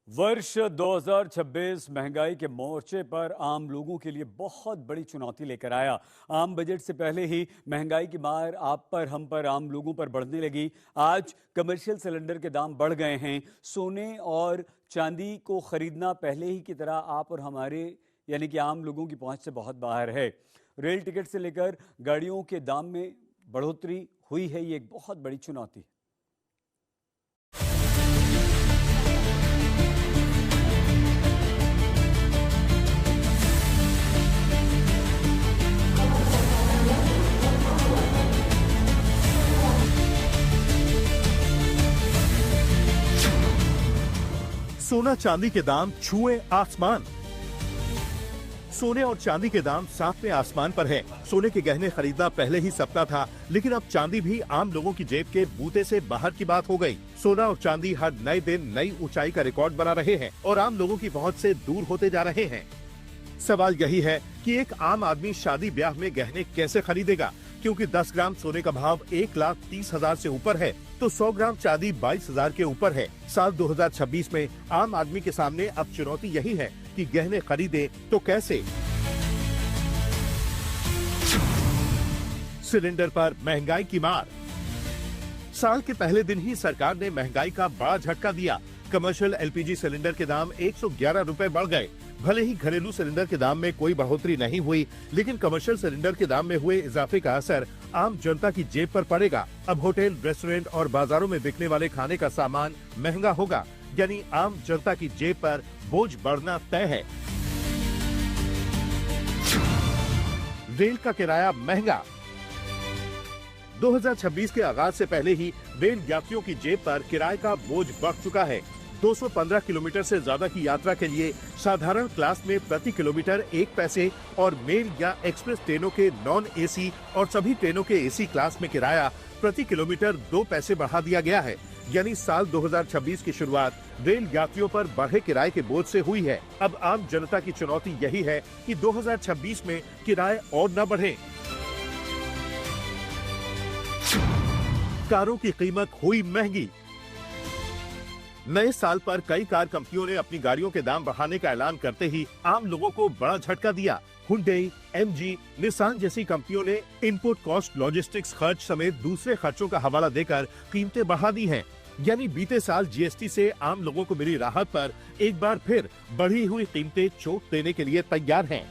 वर्ष 2026 महंगाई के मोर्चे पर आम लोगों के लिए बहुत बड़ी चुनौती लेकर आया। आम बजट से पहले ही महंगाई की मार आप पर, हम पर, आम लोगों पर बढ़ने लगी। आज कमर्शियल सिलेंडर के दाम बढ़ गए हैं। सोने और चांदी को खरीदना पहले ही की तरह आप और हमारे यानी कि आम लोगों की पहुंच से बहुत बाहर है। रेल टिकट से लेकर गाड़ियों के दाम में बढ़ोतरी हुई है। ये एक बहुत बड़ी चुनौती। सोना चांदी के दाम छुए आसमान। सोने और चांदी के दाम सातवें आसमान पर है। सोने के गहने खरीदना पहले ही सपना था, लेकिन अब चांदी भी आम लोगों की जेब के बूते से बाहर की बात हो गई। सोना और चांदी हर नए दिन नई ऊंचाई का रिकॉर्ड बना रहे हैं और आम लोगों की पहुंच से दूर होते जा रहे हैं। सवाल यही है कि एक आम आदमी शादी ब्याह में गहने कैसे खरीदेगा, क्योंकि 10 ग्राम सोने का भाव 1,30,000 से ऊपर है तो 100 ग्राम चांदी 22,000 के ऊपर है। साल 2026 में आम आदमी के सामने अब चुनौती यही है कि गहने खरीदे तो कैसे। सिलेंडर पर महंगाई की मार। साल के पहले दिन ही सरकार ने महंगाई का बड़ा झटका दिया। कमर्शियल एलपीजी सिलेंडर के दाम 111 रुपए बढ़ गए। भले ही घरेलू सिलेंडर के दाम में कोई बढ़ोतरी नहीं हुई, लेकिन कमर्शियल सिलेंडर के दाम में हुए इजाफे का असर आम जनता की जेब पर पड़ेगा। अब होटल, रेस्टोरेंट और बाजारों में बिकने वाले खाने का सामान महंगा होगा, यानी आम जनता की जेब पर बोझ बढ़ना तय है। रेल का किराया महंगा। 2026 के आगाज से पहले ही रेल यात्रियों की जेब पर किराए का बोझ बढ़ चुका है। 215 किलोमीटर से ज्यादा की यात्रा के लिए साधारण क्लास में प्रति किलोमीटर 1 पैसे और मेल या एक्सप्रेस ट्रेनों के नॉन एसी और सभी ट्रेनों के एसी क्लास में किराया प्रति किलोमीटर 2 पैसे बढ़ा दिया गया है। यानी साल 2026 की शुरुआत रेल यात्रियों पर बढ़े किराए के बोझ से हुई है। अब आम जनता की चुनौती यही है कि 2026 में किराए और न बढ़े। कारों की कीमत हुई महंगी। नए साल पर कई कार कंपनियों ने अपनी गाड़ियों के दाम बढ़ाने का ऐलान करते ही आम लोगों को बड़ा झटका दिया। हुंडई, एमजी, निसान जैसी कंपनियों ने इनपुट कॉस्ट, लॉजिस्टिक्स खर्च समेत दूसरे खर्चों का हवाला देकर कीमतें बढ़ा दी हैं। यानी बीते साल जीएसटी से आम लोगों को मिली राहत पर एक बार फिर बढ़ी हुई कीमतें चोट देने के लिए तैयार हैं।